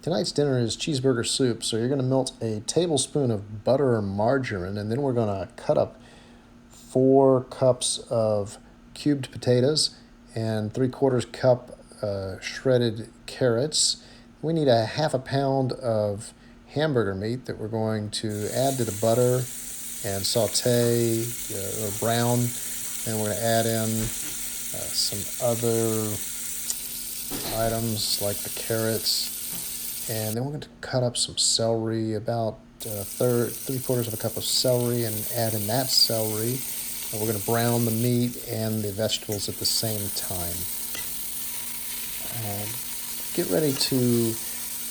Tonight's dinner is cheeseburger soup, so you're going to melt a tablespoon of butter or margarine, and then we're going to cut up 4 cups of cubed potatoes and 3/4 cup shredded carrots. We need a half a pound of hamburger meat that we're going to add to the butter and saute or brown. And we're going to add in some other items like the carrots. And then we're going to cut up some celery, about 3/4 of a cup of celery, and add in that celery. And we're going to brown the meat and the vegetables at the same time. Get ready to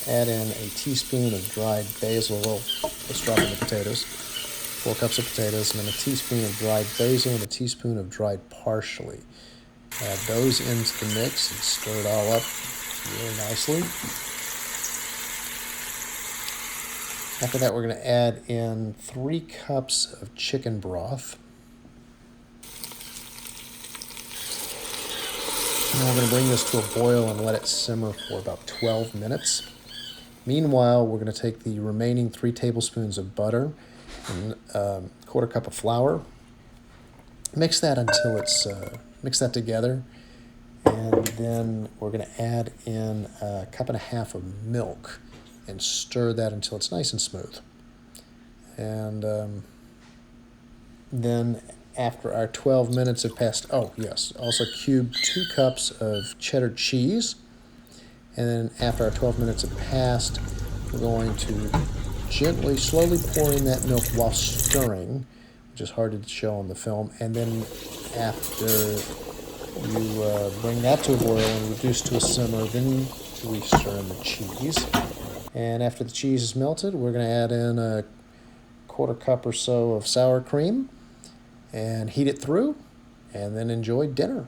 add in a teaspoon of dried basil. Let's drop in the potatoes. 4 cups of potatoes, and then a teaspoon of dried basil and a teaspoon of dried parsley. Add those into the mix and stir it all up really nicely. After that, we're going to add in 3 cups of chicken broth. And we're going to bring this to a boil and let it simmer for about 12 minutes. Meanwhile, we're going to take the remaining 3 tablespoons of butter and 1/4 cup of flour. Mix that until it's mix that together, and then we're going to add in 1.5 cups of milk and stir that until it's nice and smooth. And then after our 12 minutes have passed, also cube 2 cups of cheddar cheese. And then after our 12 minutes have passed, we're going to gently, slowly pour in that milk while stirring, which is hard to show on the film. And then after you bring that to a boil and reduce to a simmer, then we stir in the cheese. And after the cheese is melted, we're going to add in a 1/4 cup or so of sour cream and heat it through, and then enjoy dinner.